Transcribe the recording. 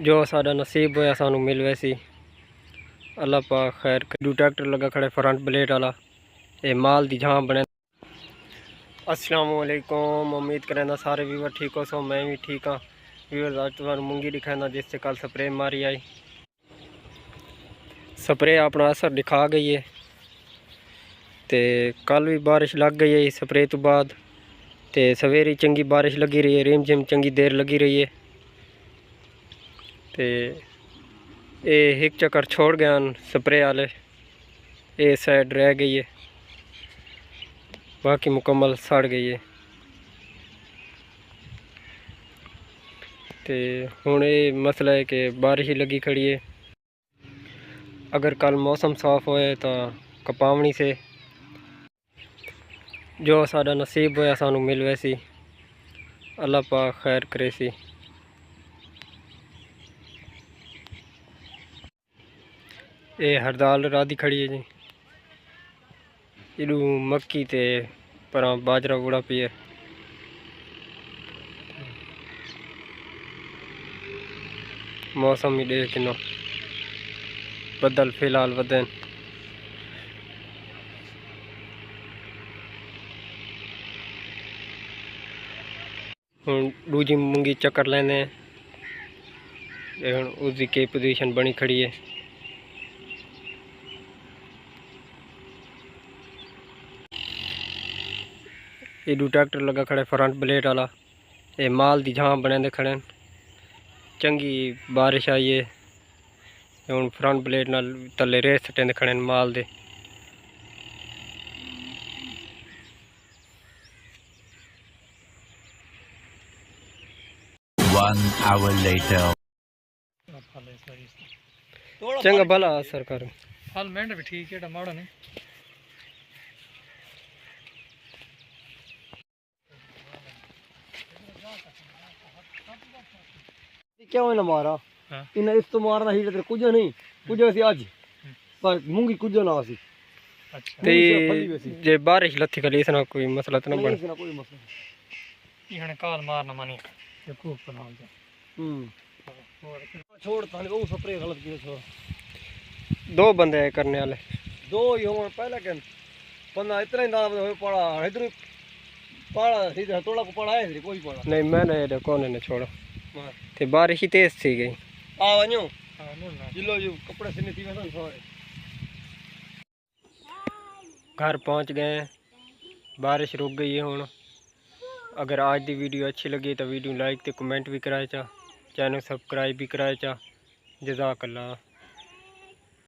जो साडा नसीब होया सानू मिल वैसी। अल्लाह पाक खैर करू। ट्रैक्टर लगा खड़े फ्रंट ब्लेड वाला, ये माल दी जहाँ बने। अस्सलाम वालेकुम, उम्मीद करें सारे व्यूवर ठीक हो सो, मैं भी ठीक हाँ। व्यूवर आज तुम्हारी मूंगी दिखाना जिससे कल स्प्रे मारी आई। स्प्रे अपना असर दिखा गई है, तो कल भी बारिश लग गई है स्प्रे तो बाद, तो सवेरे चंगी बारिश लगी रही है, रिम झिम चंगी देर लगी रही है। तो ये एक चक्कर छोड़ गया स्प्रे वाले, ये साइड रह गई है, बाकी मुकम्मल सड़ गई है। तो हुण ये मसला है कि बारिश ही लगी खड़ी है। अगर कल मौसम साफ होए तो कपावनी से जो साडा नसीब होया सानू मिल वैसी। अल्लाह पाक खैर करे सी। ये हरदाल राधी खड़ी है जी, इडू मक्की ते पर बाजरा उड़ा पी है। मौसम ही देख किनो बदल फिलहाल वधन। हुण दूजी मूंगी चक्कर लेने, हुण उसकी के पोजीशन बनी खड़ी है। इडू ट्रैक्टर लगा खड़े फ्रंट ब्लेड वाला, ये माल दी जहाँ बने खड़े। चंगी बारिश आई है, हुण फ्रंट ब्लेड नाल तले रेस सटेंदे खड़े माल दे। One hour later. चंगा भला सरकार फल मेंढ भी ठीक है, माड़ा नहीं। क्या होना मारा हाँ। इन्हें इस तो मारना ही तेरे कुछ नहीं कुछ वैसे आज पर मूंगी कुछ ना सी। अच्छा ते जे बारिश लथी खली इसना कोई मसला तो ना बन। इसना कोई मसला नहीं। ये काल मारना मानी ये खूब बनाल दे। छोड़ ताले वो स्प्रे गलत किया छोड़। दो बंदे हैं करने वाले, दो ही हो पहले के पन्ना इतना ही दाम हो पड़ा इधर पड़ा सीधा तोड़ा को पड़ा है कोई पड़ा नहीं मैंने ये कौन ने छोड़ा ते बारिश ही तेज थी गई। आ वणो हां नो ना जिलो जो कपड़े से थी वैसा सारे घर पहुंच गए, बारिश रुक गई है हुण। अगर आज की वीडियो अच्छी लगी तो वीडियो लाइक ते कमेंट भी कराए चा, चैनल सब्सक्राइब भी कराए चा। जज़ाकल्लाह।